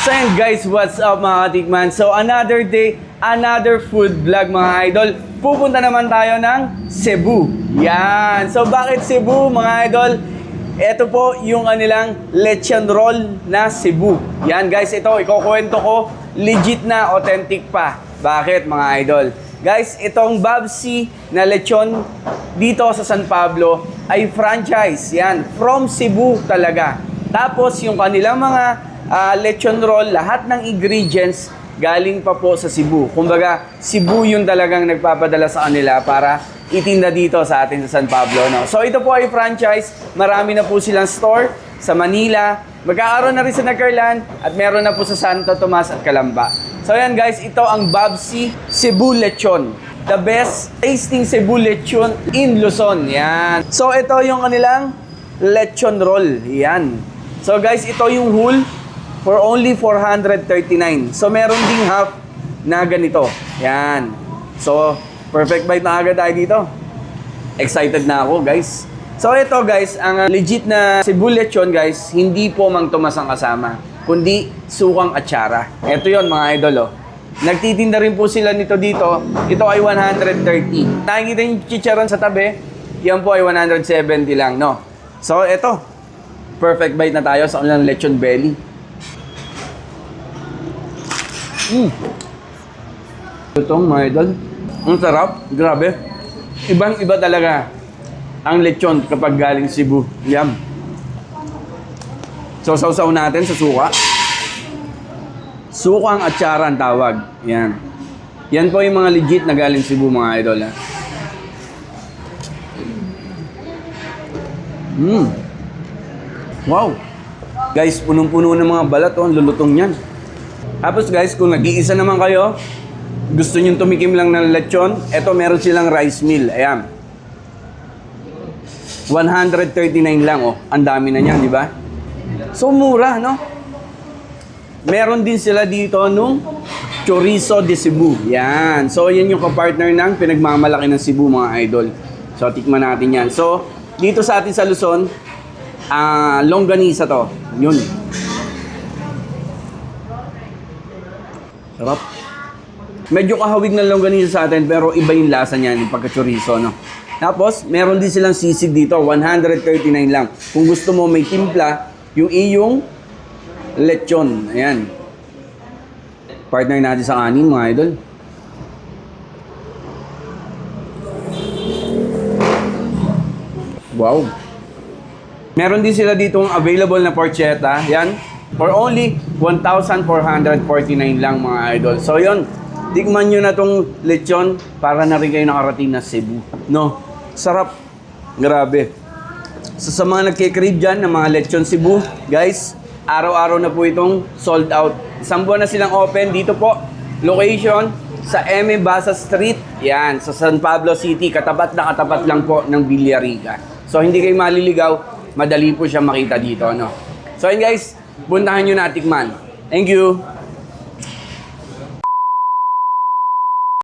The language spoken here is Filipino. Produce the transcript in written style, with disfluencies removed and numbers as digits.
So yun guys, what's up mga katikman? So another day, another food vlog mga idol. Pupunta naman tayo ng Cebu. Yan. So bakit Cebu mga idol? Ito po yung kanilang lechon roll na Cebu. Yan guys, ito ikukwento ko, legit na, authentic pa. Bakit mga idol? Guys, itong Babsi na lechon dito sa San Pablo ay franchise. Yan, from Cebu talaga. Tapos yung kanilang mga lechon roll, lahat ng ingredients galing pa po sa Cebu. Kumbaga, Cebu yung talagang nagpapadala sa kanila para itinda dito sa atin sa San Pablo. No? So ito po ay franchise. Marami na po silang store sa Manila. Magkakaroon na rin sa Nagcarlan at meron na po sa Santo Tomas at Calamba. So yan guys, ito ang Babsi Cebu Lechon. The best tasting Cebu Lechon in Luzon. Yan. So ito yung kanilang lechon roll. Yan. So guys, ito yung whole for only 439. So meron ding half na ganito. Yan. So perfect bite na agad tayo dito. Excited na ako guys. So ito guys, ang legit na Cebu Lechon guys, hindi po Mang Tomas ang kasama, kundi sukang atsara. Ito yon mga idol oh. Nagtitinda rin po sila nito dito. Ito ay 130. Nakikita yung chicharon sa tabi, yan po ay 170 lang, no? So ito, perfect bite na tayo sa kanilang lechon belly. Itong mga idol, ang sarap, grabe. Ibang-iba talaga ang lechon kapag galing Cebu. Yum. So, sausaw natin sa suka. Sukang atsara ang tawag. Yan. Yan po yung mga legit na galing Cebu, mga idol. Ha? Wow. Guys, punong-puno ng mga balat. Oh, ang lulutong yan. Tapos guys, kung nag-iisa naman kayo, gusto nyo tumikim lang ng lechon, eto meron silang rice meal. Ayan. 139 lang, oh. Ang dami na niyan, di ba? So, mura, no? Meron din sila dito nung chorizo de Cebu. Yan. So, yan yung kapartner ng pinagmamalaki ng Cebu, mga idol. So, tikman natin yan. So, dito sa atin sa Luzon, longganisa to. Yun. Sarap. Medyo kahawig ng longganisa sa atin, pero iba yung lasa niyan, yung pagka-chorizo, no? Tapos, meron din silang sisig dito, 139 lang. Kung gusto mo may timpla, yung iyong lechon. Ayan. Partner natin sa kanin, mga idol. Wow. Meron din sila ditong available na porchetta. Yan. For only 1,449 lang, mga idol. So, yun. Tikman nyo na tong lechon para na rin kayo nakarating na Cebu. No? Sarap. Grabe. So, sa mga nagkikrave dyan ng mga lechon Cebu, guys, araw-araw na po itong sold out. Isang buwan na silang open. Dito po, location sa M. Basa Street. Yan, sa San Pablo City. Katapat na katapat lang po ng Villarica. So, hindi kayo maliligaw. Madali po siya makita dito. No? So, yun guys, puntahan nyo na tikman. Thank you.